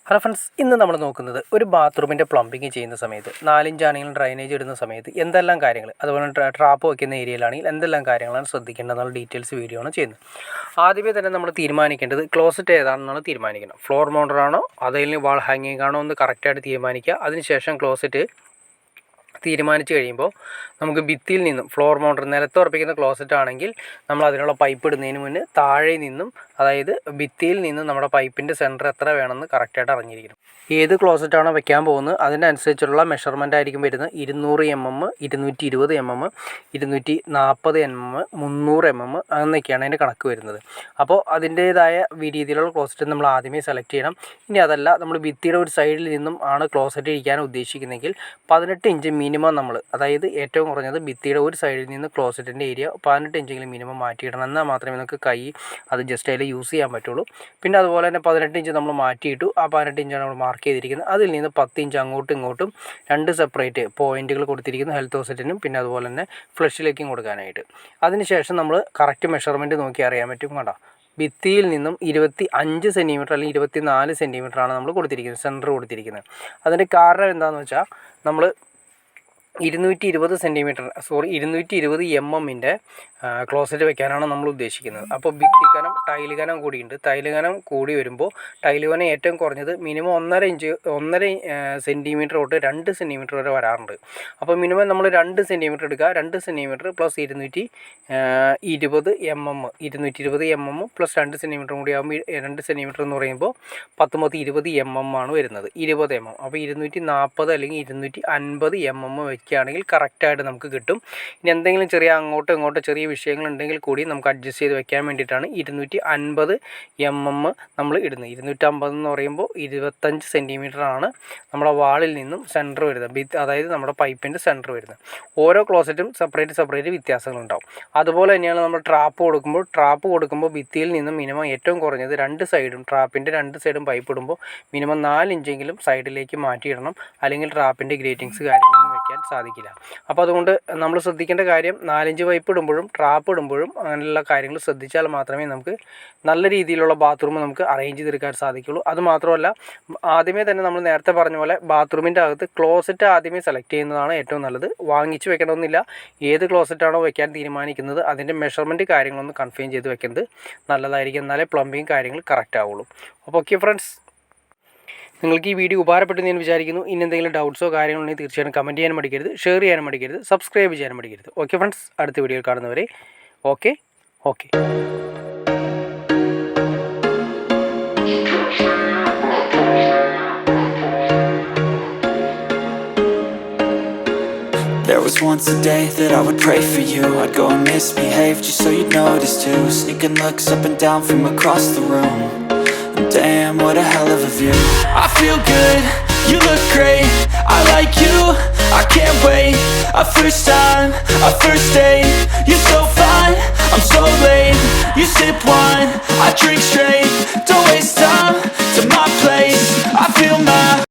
Hello friends, ഇന്ന് നമ്മൾ നോക്കുന്നത് ഒരു ബാത്റൂമിൻ്റെ പ്ലംബിങ് ചെയ്യുന്ന സമയത്ത് 4 ഇഞ്ച് ആണെങ്കിലും ഡ്രൈനേജ് ഇടുന്ന സമയത്ത് എന്തെല്ലാം കാര്യങ്ങൾ, അതുപോലെ ട്രാപ്പ് വയ്ക്കുന്ന ഏരിയയിലാണെങ്കിൽ എന്തെല്ലാം കാര്യങ്ങളാണ് ശ്രദ്ധിക്കേണ്ടതെന്നുള്ള ഡീറ്റെയിൽസ് വീഡിയോ ആണ് ചെയ്യുന്നത്. ആദ്യമേ തന്നെ നമ്മൾ തീരുമാനിക്കേണ്ടത് ക്ലോസറ്റ് ഏതാണെന്നാണ് തീരുമാനിക്കണം. ഫ്ലോർ മൗണ്ടറാണോ അതിൽ വാൾ ഹാങ്ങിങ് ആണോ എന്ന് കറക്റ്റായിട്ട് തീരുമാനിക്കുക. അതിനുശേഷം ക്ലോസറ്റ് തീരുമാനിച്ചു കഴിയുമ്പോൾ നമുക്ക് ഭിത്തിയിൽ നിന്നും ഫ്ലോർ മൗണ്ടർ നിലത്തുറപ്പിക്കുന്ന ക്ലോസറ്റ് ആണെങ്കിൽ നമ്മൾ അതിനുള്ള പൈപ്പ് ഇടുന്നതിന് മുന്നേ താഴെ നിന്നും, അതായത് ഭിത്തിയിൽ നിന്നും നമ്മുടെ പൈപ്പിൻ്റെ സെൻറ്റർ എത്ര വേണമെന്ന് കറക്റ്റായിട്ട് അറിഞ്ഞിരിക്കണം. ഏത് ക്ലോസറ്റാണോ വെക്കാൻ പോകുന്നത് അതിനനുസരിച്ചുള്ള മെഷർമെൻ്റ് ആയിരിക്കും വരുന്നത്. 200 mm, 220 mm, 240 mm, 300 mm എന്നൊക്കെയാണ് അതിൻ്റെ കണക്ക് വരുന്നത്. അപ്പോൾ അതിൻ്റേതായ രീതിയിലുള്ള ക്ലോസറ്റ് നമ്മൾ ആദ്യമേ സെലക്ട് ചെയ്യണം. ഇനി അതല്ല, നമ്മൾ ഭിത്തിയുടെ ഒരു സൈഡിൽ നിന്നും ആണ് ക്ലോസറ്റ് ഇരിക്കാൻ ഉദ്ദേശിക്കുന്നതെങ്കിൽ 18 ഇഞ്ച് മിനിമം നമ്മൾ, അതായത് ഏറ്റവും കുറഞ്ഞത് ഭിത്തിയുടെ ഒരു സൈഡിൽ നിന്ന് ക്ലോസറ്റിൻ്റെ ഏരിയ 18 ഇഞ്ചെങ്കിലും മിനിമം മാറ്റിയിടണം. എന്നാൽ മാത്രമേ നമുക്ക് കൈ അത് ജസ്റ്റ് അതിൽ യൂസ് ചെയ്യാൻ പറ്റുള്ളൂ. പിന്നെ അതുപോലെ തന്നെ 18 ഇഞ്ച് നമ്മൾ മാറ്റിയിട്ടു. ആ 18 ഇഞ്ചാണ് നമ്മൾ മാർക്ക് ചെയ്തിരിക്കുന്നത്. അതിൽ നിന്ന് 10 ഇഞ്ച് അങ്ങോട്ടും ഇങ്ങോട്ടും 2 സെപ്പറേറ്റ് പോയിന്റുകൾ കൊടുത്തിരിക്കുന്നു, ഹെൽത്ത് ഹോസറ്റിനും പിന്നെ അതുപോലെ തന്നെ ഫ്ലഷിലേക്കും കൊടുക്കാനായിട്ട്. അതിനുശേഷം നമ്മൾ കറക്റ്റ് മെഷർമെൻറ്റ് നോക്കി അറിയാൻ പറ്റും. കണ്ടോ, ഭിത്തിയിൽ നിന്നും 25 സെൻറ്റിമീറ്റർ അല്ലെങ്കിൽ 24 സെൻറ്റിമീറ്ററാണ് നമ്മൾ കൊടുത്തിരിക്കുന്നത്, സെൻറ്റർ കൊടുത്തിരിക്കുന്നത്. അതിൻ്റെ കാരണം എന്താണെന്ന് വെച്ചാൽ നമ്മൾ 220 mm ക്ലോസറ്റ് വെക്കാനാണ് നമ്മൾ ഉദ്ദേശിക്കുന്നത്. അപ്പോൾ ഭിത്തി കനം ടൈല് കനം കൂടിയുണ്ട്. ടൈല് കനം കൂടി വരുമ്പോൾ ടൈല് കനം ഏറ്റവും കുറഞ്ഞത് മിനിമം 1.5 സെൻറ്റിമീറ്റർ തൊട്ട് 2 സെൻറ്റിമീറ്റർ വരെ വരാറുണ്ട്. അപ്പോൾ മിനിമം നമ്മൾ 2 സെൻറ്റിമീറ്റർ എടുക്കുക. 2 centimetre plus 220 mm plus 2 centimetre കൂടി ആകുമ്പോൾ 2 സെൻറ്റിമീറ്റർ എന്ന് പറയുമ്പോൾ 20 mm ആണ് വരുന്നത്. 20 mm. അപ്പോൾ 240 അല്ലെങ്കിൽ 250 mm വയ്ക്കുകയാണെങ്കിൽ കറക്റ്റായിട്ട് നമുക്ക് കിട്ടും. ഇനി എന്തെങ്കിലും ചെറിയ അങ്ങോട്ടോ ഇങ്ങോട്ടോ ചെറിയ വിഷയങ്ങളുണ്ടെങ്കിൽ കൂടി നമുക്ക് അഡ്ജസ്റ്റ് ചെയ്ത് വെക്കാൻ വേണ്ടിയിട്ടാണ് 250 mm നമ്മൾ ഇടുന്നത്. 250 എന്ന് പറയുമ്പോൾ 25 സെൻറ്റിമീറ്ററാണ് നമ്മുടെ വാളിൽ നിന്നും സെൻറ്റർ വരുന്നത്, അതായത് നമ്മുടെ പൈപ്പിൻ്റെ സെൻറ്റർ വരുന്നത്. ഓരോ ക്ലോസറ്റും സെപ്പറേറ്റ് വ്യത്യാസങ്ങളുണ്ടാവും. അതുപോലെ തന്നെയാണ് നമ്മൾ ട്രാപ്പ് കൊടുക്കുമ്പോൾ ഭിത്തിയിൽ നിന്നും മിനിമം ഏറ്റവും കുറഞ്ഞത് 2 സൈഡും, ട്രാപ്പിൻ്റെ 2 സൈഡും പൈപ്പ് ഇടുമ്പോൾ മിനിമം 4 ഇഞ്ചെങ്കിലും സൈഡിലേക്ക് മാറ്റിയിടണം. അല്ലെങ്കിൽ ട്രാപ്പിൻ്റെ ഗ്രേറ്റിങ്സ് കാര്യങ്ങളൊന്നും വെക്കാൻ സാധിക്കില്ല. അപ്പോൾ അതുകൊണ്ട് നമ്മൾ ശ്രദ്ധിക്കേണ്ട കാര്യം, 4 ഇഞ്ച് പൈപ്പ് ഇടുമ്പോഴും ട്രാപ്പ് ഇടുമ്പോഴും അങ്ങനെയുള്ള കാര്യങ്ങൾ ശ്രദ്ധിച്ചാൽ മാത്രമേ നമുക്ക് നല്ല രീതിയിലുള്ള ബാത്റൂം നമുക്ക് അറേഞ്ച് ചെയ്തെടുക്കാൻ സാധിക്കുള്ളൂ. അതുമാത്രമല്ല, ആദ്യമേ തന്നെ നമ്മൾ നേരത്തെ പറഞ്ഞ പോലെ ബാത്റൂമിൻ്റെ അകത്ത് ക്ലോസറ്റ് ആദ്യമേ സെലക്ട് ചെയ്യുന്നതാണ് ഏറ്റവും നല്ലത്. വാങ്ങിച്ച് വെക്കണമെന്നില്ല. ഏത് ക്ലോസറ്റാണോ വെക്കാൻ തീരുമാനിക്കുന്നത് അതിൻ്റെ മെഷർമെൻറ്റ് കാര്യങ്ങളൊന്ന് കൺഫേം ചെയ്ത് വെക്കുന്നത് നല്ലതായിരിക്കും. എന്നാലേ പ്ലംബിങ് കാര്യങ്ങൾ കറക്റ്റ് ആവുള്ളൂ. അപ്പോൾ ഓക്കെ ഫ്രണ്ട്സ്, നിങ്ങൾക്ക് ഈ വീഡിയോ ഉപകാരപ്പെട്ടെന്ന് ഞാൻ വിചാരിക്കുന്നു. ഇനി എന്തെങ്കിലും ഡൗട്ട്സോ കാര്യങ്ങളുണ്ടെങ്കിൽ തീർച്ചയായും കമൻറ്റ് ചെയ്യാനും മടിക്കരുത്, ഷെയർ ചെയ്യാനും മടിക്കരുത്, സബ്സ്ക്രൈബ് ചെയ്യാനും മടിക്കരുത്. ഓക്കെ ഫ്രണ്ട്സ്, അടുത്ത വീഡിയോയിൽ കാണുന്നവരെ okay. There was once a day that I would pray for you. I'd go and misbehave just so you'd notice too. Sneaking looks up and down from across the room. Damn, what a hell of a view. I feel good, you look great, I like you, I can't wait. A first time, a first date, you're so